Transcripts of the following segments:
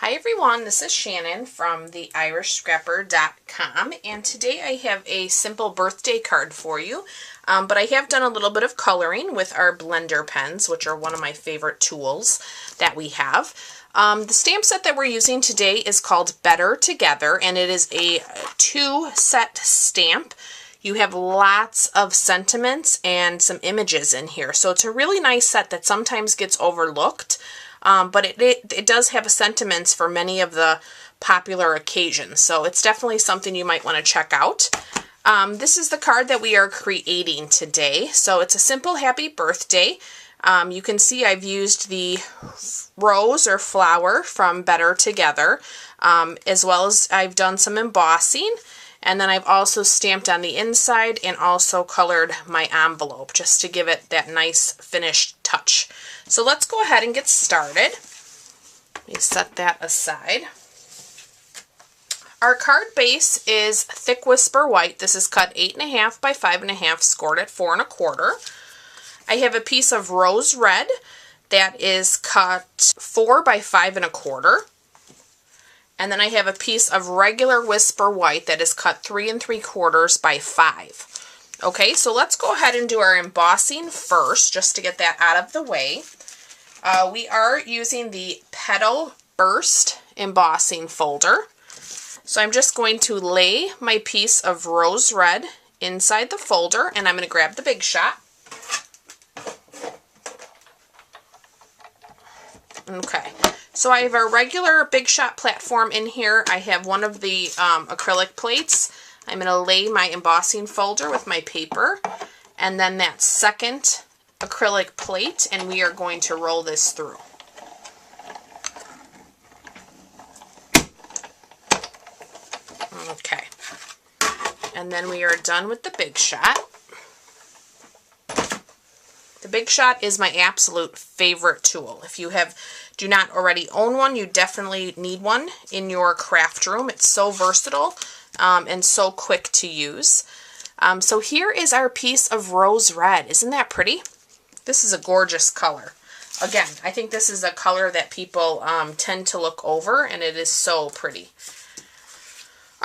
Hi everyone, this is Shannon from theirishscrapper.com, and today I have a simple birthday card for you, but I have done a little bit of coloring with our blender pens, which are one of my favorite tools that we have. The stamp set that we're using today is called Better Together, and it is a 2-set stamp. You have lots of sentiments and some images in here, so it's a really nice set that sometimes gets overlooked. But it does have sentiments for many of the popular occasions, so it's definitely something you might want to check out. This is the card that we are creating today, so it's a simple happy birthday. You can see I've used the rose or flower from Better Together, as well as I've done some embossing, and then I've also stamped on the inside and also colored my envelope just to give it that nice finished touch. So let's go ahead and get started. Let me set that aside. Our card base is Thick Whisper White. This is cut 8.5 by 5.5, scored at 4 1/4. I have a piece of Rose Red that is cut 4 by 5 1/4. And then I have a piece of regular Whisper White that is cut 3 3/4 by 5. Okay, so let's go ahead and do our embossing first, just to get that out of the way. We are using the Petal Burst embossing folder. So I'm just going to lay my piece of Rose Red inside the folder, and I'm going to grab the Big Shot. Okay, so I have a regular Big Shot platform in here. I have one of the acrylic plates. I'm going to lay my embossing folder with my paper, and then that second acrylic plate, and we are going to roll this through. Okay, and then we are done with the Big Shot. The Big Shot is my absolute favorite tool. If you do not already own one, you definitely need one in your craft room. It's so versatile and so quick to use. So here is our piece of Rose Red. Isn't that pretty? This is a gorgeous color. Again, I think this is a color that people tend to look over, and it is so pretty.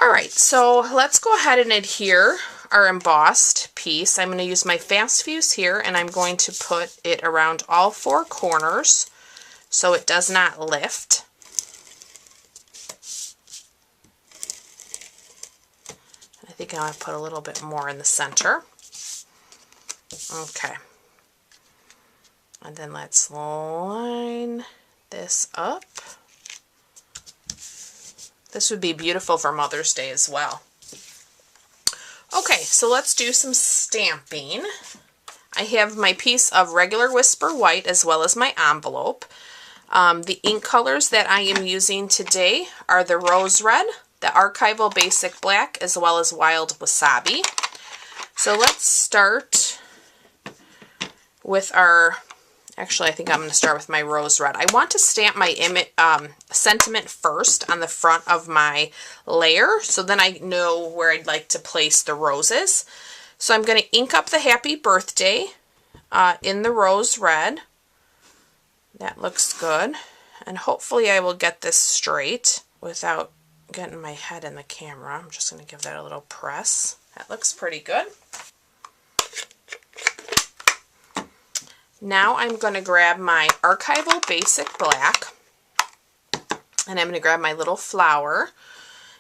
Alright, so let's go ahead and adhere our embossed piece. I'm going to use my Fast Fuse here, and I'm going to put it around all 4 corners so it does not lift. I think I'm going to put a little bit more in the center. Okay. And then let's line this up. This would be beautiful for Mother's Day as well. Okay, so let's do some stamping. I have my piece of regular Whisper White as well as my envelope. The ink colors that I am using today are the Rose Red, the Archival Basic Black, as well as Wild Wasabi. So let's start with our... Actually, I think I'm going to start with my Rose Red. I want to stamp my sentiment first on the front of my layer, so then I know where I'd like to place the roses. So I'm going to ink up the Happy Birthday in the Rose Red. That looks good. And hopefully I will get this straight without getting my head in the camera. I'm just going to give that a little press. That looks pretty good. Now I'm going to grab my Archival Basic Black, and I'm going to grab my little flower,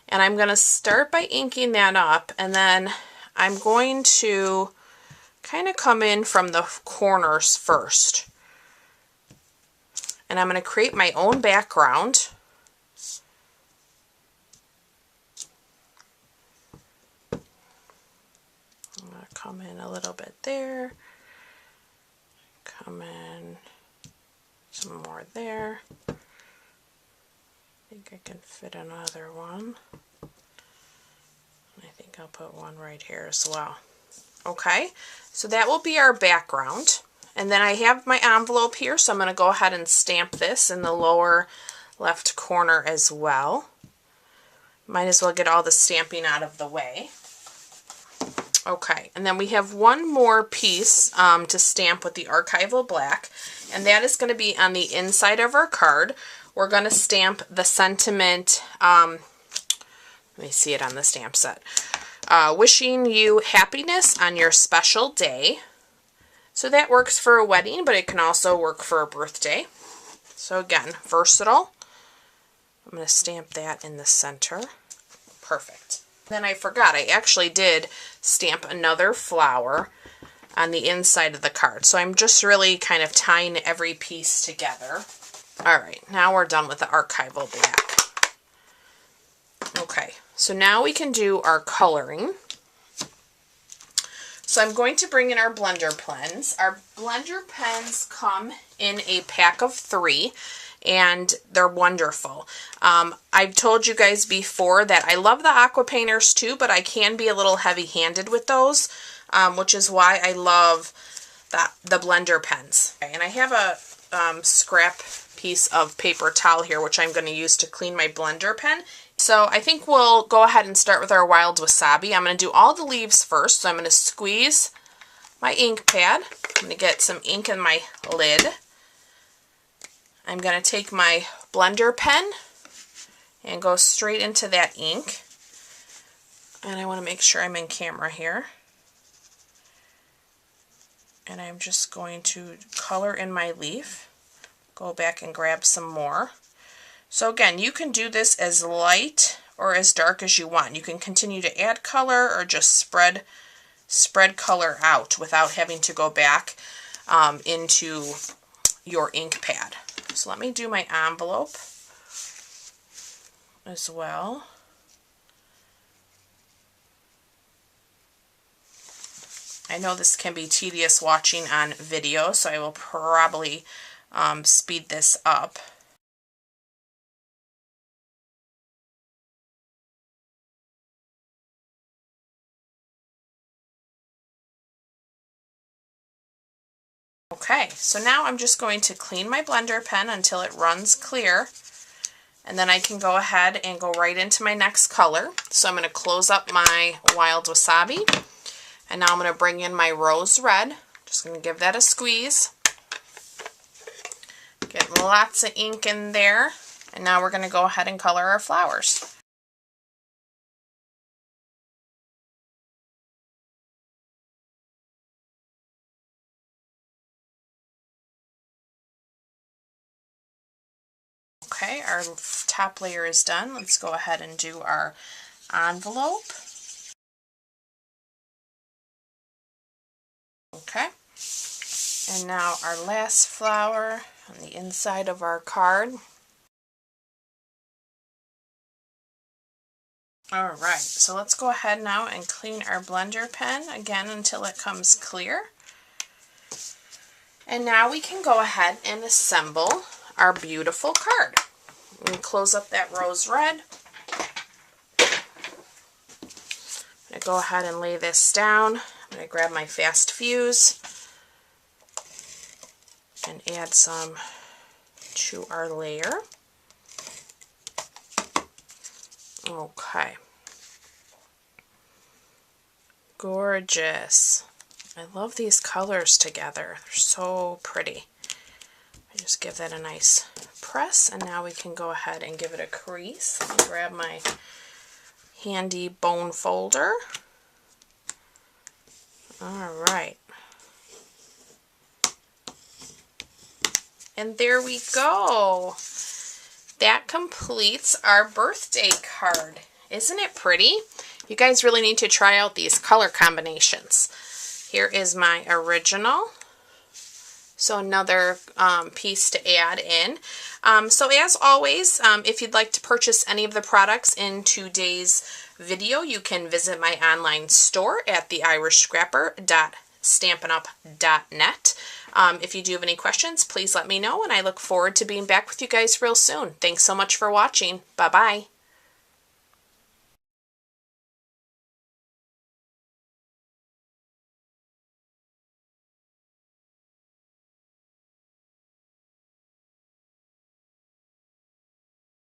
and I'm going to start by inking that up, and then I'm going to kind of come in from the corners first. And I'm going to create my own background. I'm going to come in a little bit there. Come in some more there. I think I can fit another one. I think I'll put one right here as well. Okay, so that will be our background. And then I have my envelope here, so I'm going to go ahead and stamp this in the lower left corner as well. Might as well get all the stamping out of the way. Okay, and then we have one more piece to stamp with the Archival Black, and that is going to be on the inside of our card, we're going to stamp the sentiment, let me see it on the stamp set, wishing you happiness on your special day. So that works for a wedding, but it can also work for a birthday. So again, versatile. I'm going to stamp that in the center. Perfect. Then I forgot, I actually did stamp another flower on the inside of the card. So I'm just really kind of tying every piece together. All right, now we're done with the archival black. Okay, so now we can do our coloring. So I'm going to bring in our blender pens. Our blender pens come in a pack of 3. And they're wonderful. I've told you guys before that I love the aqua painters too, but I can be a little heavy-handed with those, which is why I love the blender pens. And I have a scrap piece of paper towel here, which I'm going to use to clean my blender pen. So I think we'll go ahead and start with our wild wasabi. I'm going to do all the leaves first, so I'm going to squeeze my ink pad. I'm going to get some ink in my lid. I'm going to take my blender pen and go straight into that ink. And I want to make sure I'm in camera here. And I'm just going to color in my leaf. Go back and grab some more. So again, you can do this as light or as dark as you want. You can continue to add color or just spread color out without having to go back into your ink pad. So let me do my envelope as well. I know this can be tedious watching on video, so I will probably speed this up. Okay, so now I'm just going to clean my blender pen until it runs clear, and then I can go ahead and go right into my next color. So I'm going to close up my wild wasabi, and now I'm going to bring in my rose red. Just going to give that a squeeze. Get lots of ink in there, and now we're going to go ahead and color our flowers. Okay, our top layer is done. Let's go ahead and do our envelope. Okay, and now our last flower on the inside of our card. Alright, so let's go ahead now and clean our blender pen again until it comes clear. And now we can go ahead and assemble our beautiful card. I'm going to close up that rose red. I'm going to go ahead and lay this down. I'm going to grab my fast fuse and add some to our layer. Okay. Gorgeous. I love these colors together. They're so pretty. I just give that a nice press, and now we can go ahead and give it a crease. Let me grab my handy bone folder. Alright. And there we go. That completes our birthday card. Isn't it pretty? You guys really need to try out these color combinations. Here is my original. So another piece to add in. So as always, if you'd like to purchase any of the products in today's video, you can visit my online store at theirishscrapper.stampinup.net. If you do have any questions, please let me know, and I look forward to being back with you guys real soon. Thanks so much for watching. Bye-bye.